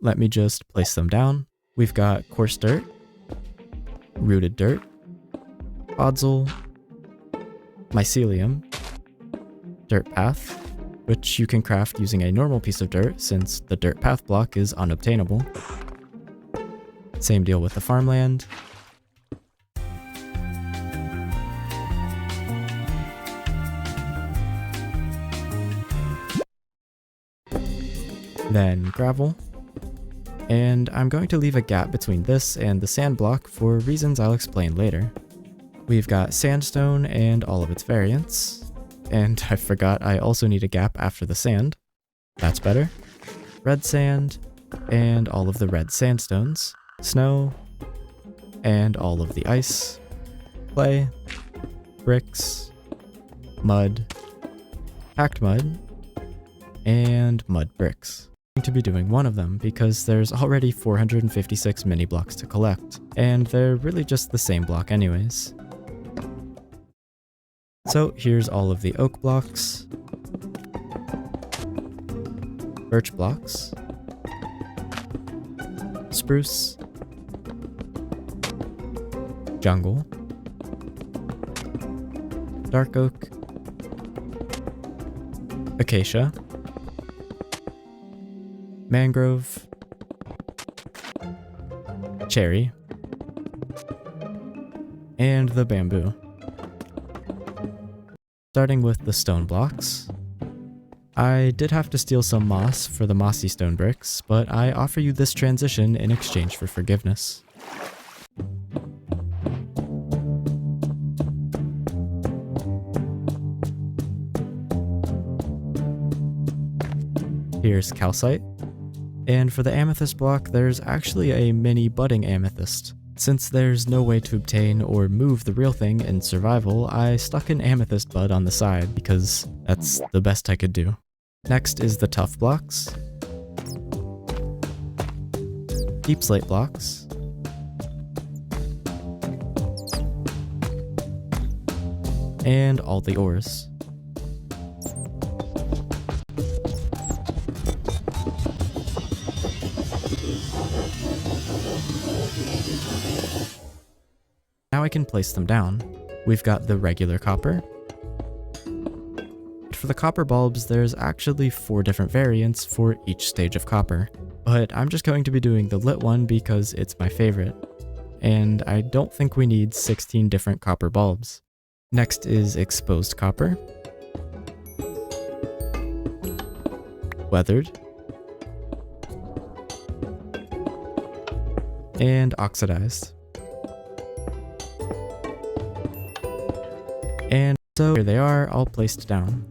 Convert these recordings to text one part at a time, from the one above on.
Let me just place them down. We've got coarse dirt, rooted dirt, podzol, mycelium, dirt path, which you can craft using a normal piece of dirt since the dirt path block is unobtainable. Same deal with the farmland. Then gravel. And I'm going to leave a gap between this and the sand block for reasons I'll explain later. We've got sandstone and all of its variants. And I forgot I also need a gap after the sand. That's better. Red sand, and all of the red sandstones. Snow, and all of the ice. Clay, bricks, mud, packed mud, and mud bricks. To be doing one of them because there's already 456 mini blocks to collect, and they're really just the same block anyways. So here's all of the oak blocks, birch blocks, spruce, jungle, dark oak, acacia, mangrove, cherry, and the bamboo. Starting with the stone blocks, I did have to steal some moss for the mossy stone bricks, but I offer you this transition in exchange for forgiveness. Here's calcite. And for the amethyst block, there's actually a mini budding amethyst. Since there's no way to obtain or move the real thing in survival, I stuck an amethyst bud on the side because that's the best I could do. Next is the tuff blocks, deep slate blocks, and all the ores. Now I can place them down. We've got the regular copper. For the copper bulbs, there's actually 4 different variants for each stage of copper, but I'm just going to be doing the lit one because it's my favorite, and I don't think we need 16 different copper bulbs. Next is exposed copper, weathered, and oxidized. And so here they are, all placed down.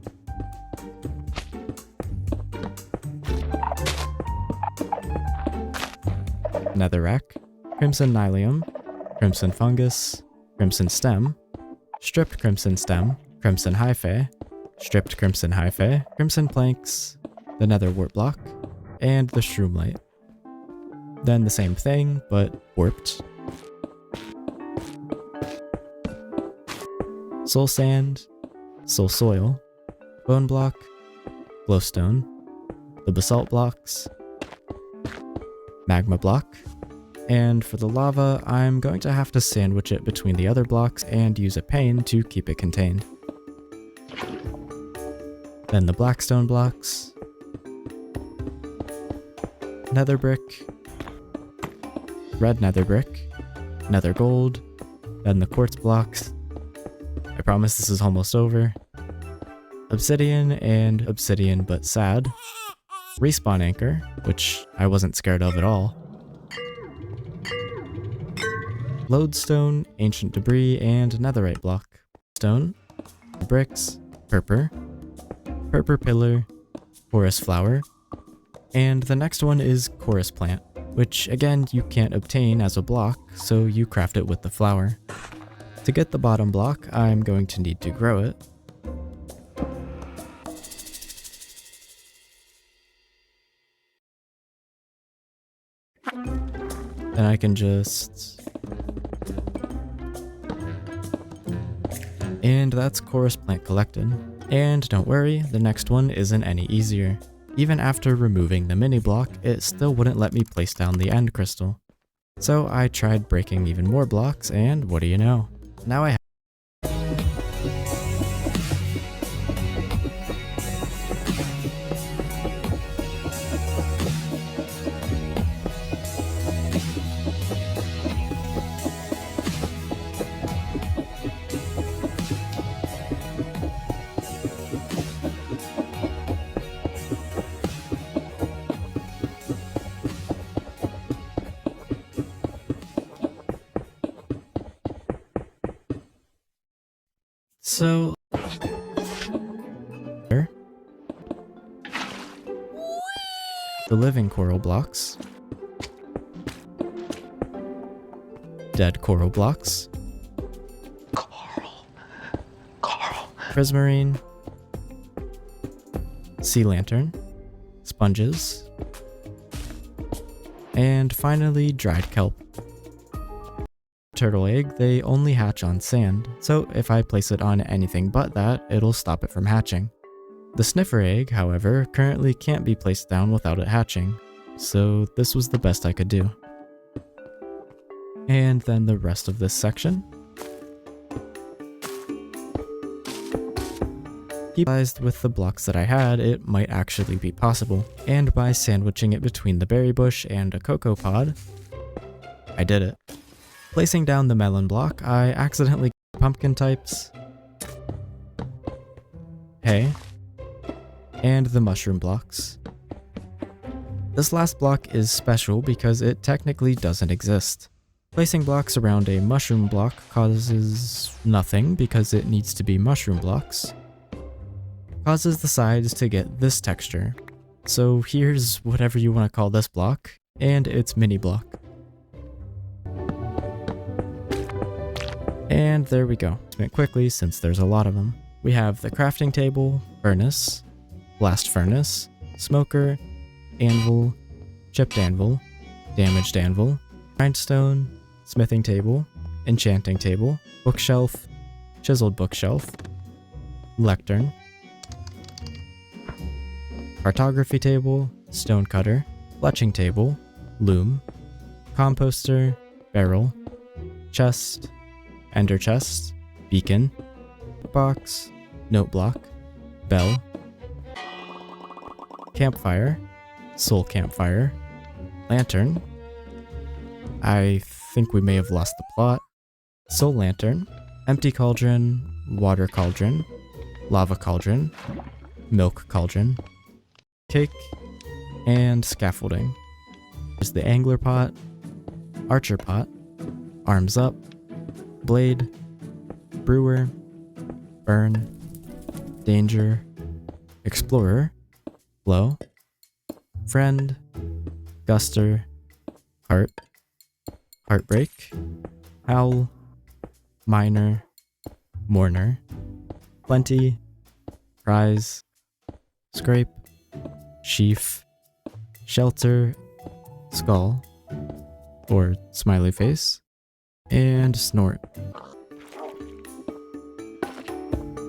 Netherrack, crimson nylium, crimson fungus, crimson stem, stripped crimson stem, crimson hyphae, stripped crimson hyphae, crimson planks, the nether wart block, and the shroomlight. Then the same thing, but warped. Soul sand, soul soil, bone block, glowstone, the basalt blocks, magma block, and for the lava, I'm going to have to sandwich it between the other blocks and use a pane to keep it contained. Then the blackstone blocks, nether brick, red nether brick, nether gold, then the quartz blocks. I promise this is almost over. Obsidian and obsidian but sad. Respawn anchor, which I wasn't scared of at all. Lodestone, ancient debris, and netherite block. Stone, bricks, purpur pillar, chorus flower, and the next one is chorus plant, which again you can't obtain as a block, so you craft it with the flower. To get the bottom block, I'm going to need to grow it. Then I can just... And that's chorus plant collected. And don't worry, the next one isn't any easier. Even after removing the mini block, it still wouldn't let me place down the end crystal. So I tried breaking even more blocks, and what do you know? Now I have So, the living coral blocks, dead coral blocks, prismarine, sea lantern, sponges, and finally dried kelp. Turtle egg, they only hatch on sand, so if I place it on anything but that, it'll stop it from hatching. The sniffer egg, however, currently can't be placed down without it hatching, so this was the best I could do. And then the rest of this section. Realized with the blocks that I had, it might actually be possible, and by sandwiching it between the berry bush and a cocoa pod, I did it. Placing down the melon block, I accidentally got pumpkin types, hay, and the mushroom blocks. This last block is special because it technically doesn't exist. Placing blocks around a mushroom block causes nothing because it needs to be mushroom blocks. Causes the sides to get this texture. So here's whatever you want to call this block, and its mini block. And there we go. Went quickly since there's a lot of them. We have the crafting table, furnace, blast furnace, smoker, anvil, chipped anvil, damaged anvil, grindstone, smithing table, enchanting table, bookshelf, chiseled bookshelf, lectern, cartography table, stone cutter, fletching table, loom, composter, barrel, chest, ender chest, beacon, box, note block, bell, campfire, soul campfire, lantern, I think we may have lost the plot, soul lantern, empty cauldron, water cauldron, lava cauldron, milk cauldron, cake, and scaffolding. There's the angler pot, archer pot, arms up, blade, brewer, burn, danger, explorer, blow, friend, guster, heart, heartbreak, howl, miner, mourner, plenty, prize, scrape, sheaf, shelter, skull, or smiley face, and snort.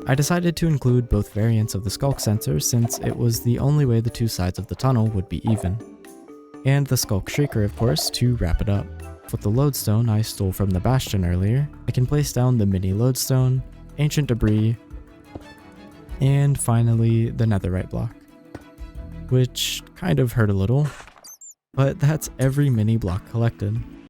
I decided to include both variants of the skulk sensor since it was the only way the two sides of the tunnel would be even. And the skulk shrieker, of course, to wrap it up. With the lodestone I stole from the bastion earlier, I can place down the mini lodestone, ancient debris, and finally the netherite block. Which kind of hurt a little, but that's every mini block collected.